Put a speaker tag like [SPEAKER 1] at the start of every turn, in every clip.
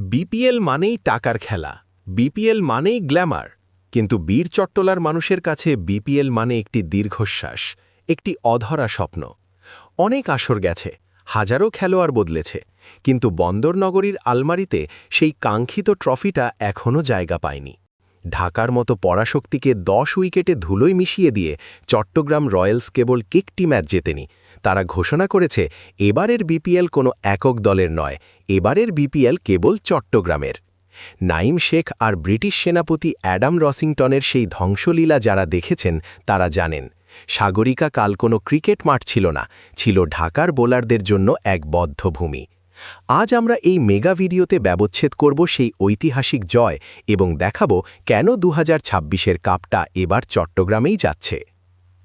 [SPEAKER 1] BPL মানেই টাকার খেলা, বিপিএল মানেই গ্ল্যামার, কিন্তু বীর চট্টলার মানুষের কাছে বিপিএল মানে একটি দীর্ঘশ্বাস, একটি অধরা স্বপ্ন। অনেক আসর গেছে, হাজারো খেলোয়াড় বদলেছে, কিন্তু বন্দরনগরীর আলমারিতে সেই কাঙ্ক্ষিত ট্রফিটা এখনও জায়গা পায়নি। ঢাকার মতো পরাশক্তিকে 10 উইকেটে ধুলোয় মিশিয়ে দিয়ে চট্টগ্রাম রয়্যালস কেবল একটি ম্যাচ জেতেনি। তারা ঘোষণা করেছে এবারের বিপিএল কোনো একক দলের নয়, এবারের বিপিএল কেবল চট্টগ্রামের। নাইম শেখ আর ব্রিটিশ সেনাপতি অ্যাডাম রসিংটনের সেই ধ্বংসলীলা যারা দেখেছেন তারা জানেন, সাগরিকা কাল কোনো ক্রিকেট মাঠ ছিল না, ছিল ঢাকার বোলারদের জন্য এক বদ্ধ ভূমি। আজ আমরা এই মেগা ভিডিওতে ব্যবচ্ছেদ করব সেই ঐতিহাসিক জয় এবং দেখাবো কেন 2026-এর কাপটা এবার চট্টগ্রামেই যাচ্ছে।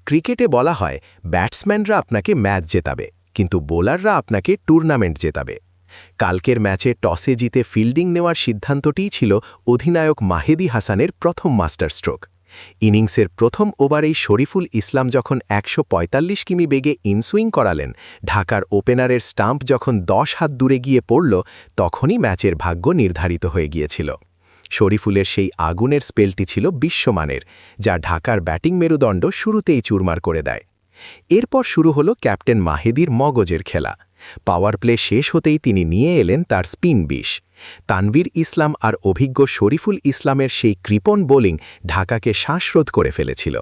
[SPEAKER 1] ক্রিকেটে বলা হয় ব্যাটসম্যানরা আপনাকে ম্যাচ জেতাবে, কিন্তু বোলাররা আপনাকে টুর্নামেন্ট জেতাবে। কালকের ম্যাচে টসে জিতে ফিল্ডিং নেওয়ার সিদ্ধান্তটিই ছিল অধিনায়ক মাহেদী হাসানের প্রথম মাস্টার স্ট্রোক। ইনিংসের প্রথম ওভারেই শরীফুল ইসলাম যখন 145 কিমি বেগে ইনসুইং করালেন, ঢাকার ওপেনারের স্টাম্প যখন 10 হাত দূরে গিয়ে পড়ল, তখনই ম্যাচের ভাগ্য নির্ধারিত হয়ে গিয়েছিল। শরীফুলের সেই আগুনের স্পেলটি ছিল বিশ্বমানের, যা ঢাকার ব্যাটিং মেরুদণ্ড শুরুতেই চুরমার করে দেয়। এরপর শুরু হলো ক্যাপ্টেন মাহেদীর মগজের খেলা। পাওয়ার প্লে শেষ হতেই তিনি নিয়ে এলেন তার স্পিন বিষ। তানভীর ইসলাম আর অভিজ্ঞ শরীফুল ইসলামের সেই কৃপণ বোলিং ঢাকাকে শ্বাসরোধ করে ফেলেছিল।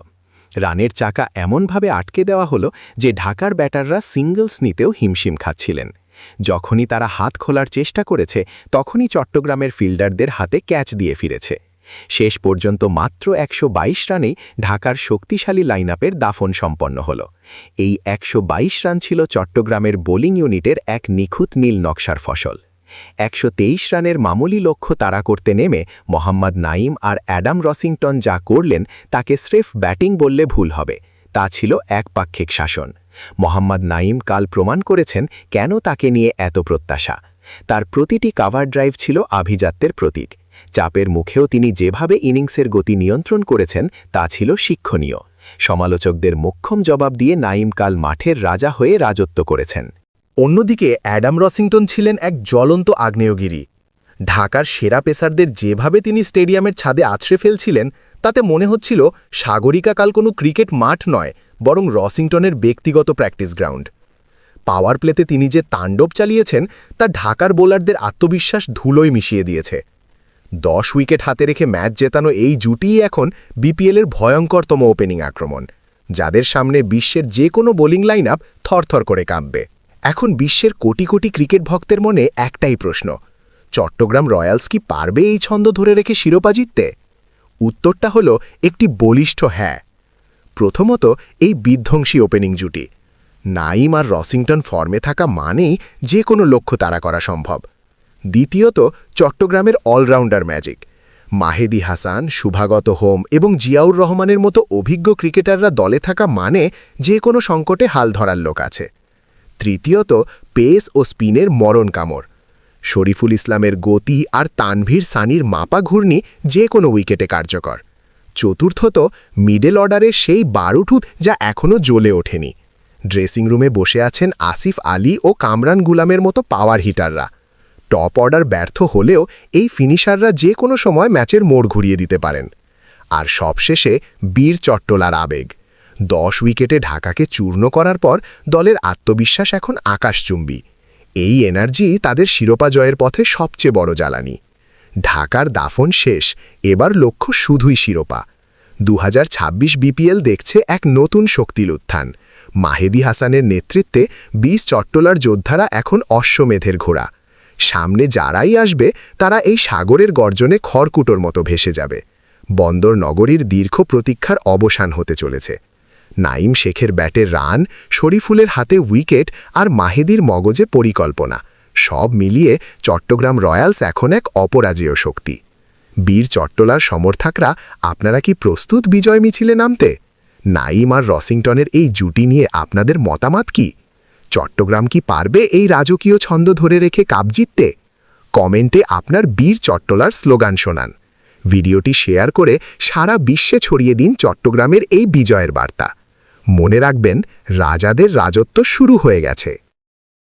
[SPEAKER 1] রানের চাকা এমনভাবে আটকে দেওয়া হলো যে ঢাকার ব্যাটাররা সিঙ্গলস নিতেও হিমশিম খাচ্ছিলেন। যখনই তারা হাত খোলার চেষ্টা করেছে, তখনই চট্টগ্রামের ফিল্ডারদের হাতে ক্যাচ দিয়ে ফিরেছে। শেষ পর্যন্ত মাত্র 122 রানেই ঢাকার শক্তিশালী লাইনআপের দাফন সম্পন্ন হল। এই 122 রান ছিল চট্টগ্রামের বোলিং ইউনিটের এক নিখুঁত নীল নকশার ফসল। 123 রানের মামুলি লক্ষ্য তাড়া করতে নেমে মোহাম্মদ নাইম আর অ্যাডাম রসিংটন যা করলেন তাকে স্রেফ ব্যাটিং বললে ভুল হবে, তা ছিল একপাক্ষিক শাসন। মোহাম্মদ নাইম কাল প্রমাণ করেছেন কেন তাকে নিয়ে এত প্রত্যাশা। তার প্রতিটি কাভার ড্রাইভ ছিল আভিজাত্যের প্রতীক। চাপের মুখেও তিনি যেভাবে ইনিংসের গতি নিয়ন্ত্রণ করেছেন তা ছিল শিক্ষণীয়। সমালোচকদের মোক্ষম জবাব দিয়ে নাইম কাল মাঠের রাজা হয়ে রাজত্ব করেছেন।
[SPEAKER 2] অন্যদিকে অ্যাডাম রসিংটন ছিলেন এক জ্বলন্ত আগ্নেয়গিরি। ঢাকার সেরা পেসারদের যেভাবে তিনি স্টেডিয়ামের ছাদে আছড়ে ফেলছিলেন, তাতে মনে হচ্ছিল সাগরিকা কাল কোনো ক্রিকেট মাঠ নয়, বরং রসিংটনের ব্যক্তিগত প্র্যাকটিস গ্রাউন্ড। পাওয়ার প্লেতে তিনি যে তাণ্ডব চালিয়েছেন তা ঢাকার বোলারদের আত্মবিশ্বাস ধুলোয় মিশিয়ে দিয়েছে। 10 উইকেট হাতে রেখে ম্যাচ জেতানো এই জুটিই এখন বিপিএলের ভয়ঙ্করতম ওপেনিং আক্রমণ, যাদের সামনে বিশ্বের যে কোনো বোলিং লাইন আপ থরথর করে কাঁপবে। এখন বিশ্বের কোটি কোটি ক্রিকেট ভক্তের মনে একটাই প্রশ্ন, চট্টগ্রাম রয়্যালস কি পারবে এই ছন্দ ধরে রেখে শিরোপা জিততে? উত্তরটা হলো একটি বলিষ্ঠ হ্যাঁ। প্রথমত, এই বিধ্বংসী ওপেনিং জুটি। নাইম আর রসিংটন ফর্মে থাকা মানেই যে কোনো লক্ষ্য তাড়া করা সম্ভব। দ্বিতীয়ত, চট্টগ্রামের allrounder magic. মাহেদী Hasan, Shuvagata home এবং জিয়াউর রহমানের মতো অভিজ্ঞ ক্রিকেটাররা দলে থাকা মানে যে কোনো সংকটে হাল ধরার লোক আছে। তৃতীয়ত, পেস ও স্পিনের মরণ কামড়। শরীফুল ইসলামের গতি আর তানভীর সানির মাপা ঘূর্ণি যে কোনো উইকেটে কার্যকর। চতুর্থত, মিডল অর্ডারের সেই বারুঠুত যা এখনও জ্বলে ওঠেনি। ড্রেসিং রুমে বসে আছেন আসিফ আলী ও কামরান গুলামের মতো পাওয়ার হিটাররা। টপ অর্ডার ব্যর্থ হলেও এই ফিনিশাররা যে কোনো সময় ম্যাচের মোড় ঘুরিয়ে দিতে পারেন। আর সবশেষে বীর চট্টলার আবেগ। 10 উইকেটে ঢাকাকে চূর্ণ করার পর দলের আত্মবিশ্বাস এখন আকাশচুম্বী। এই এনার্জি তাদের শিরোপা জয়ের পথে সবচেয়ে বড় জ্বালানি। ঢাকার দাফন শেষ, এবার লক্ষ্য শুধুই শিরোপা। 2026 বিপিএল দেখছে এক নতুন শক্তির উত্থান। মাহেদী হাসানের নেতৃত্বে 20 চট্টলার যোদ্ধারা এখন অশ্বমেধের ঘোড়া। সামনে যারাই আসবে তারা এই সাগরের গর্জনে খড়কুটোর মতো ভেসে যাবে। বন্দর নগরীর দীর্ঘ প্রতীক্ষার অবসান হতে চলেছে। নাইম শেখের ব্যাটে রান, শরীফুলের হাতে উইকেট আর মাহেদীর মগজে পরিকল্পনা, সব মিলিয়ে চট্টগ্রাম রয়্যালস এখন এক অপরাজেয় শক্তি। বীর চট্টলার সমর্থকরা, আপনারা কি প্রস্তুত বিজয় মিছিলে নামতে? নাইম আর রসিংটনের এই জুটি নিয়ে আপনাদের মতামত কি? চট্টগ্রাম কি পারবে এই রাজকীয় ছন্দ ধরে রেখে কাপ জিততে? কমেন্টে আপনার বীর চট্টলার স্লোগান শোনান। ভিডিওটি শেয়ার করে সারা বিশ্বে ছড়িয়ে দিন চট্টগ্রামের এই বিজয়ের বার্তা। মনে রাখবেন, রাজাদের রাজত্ব শুরু হয়ে গেছে।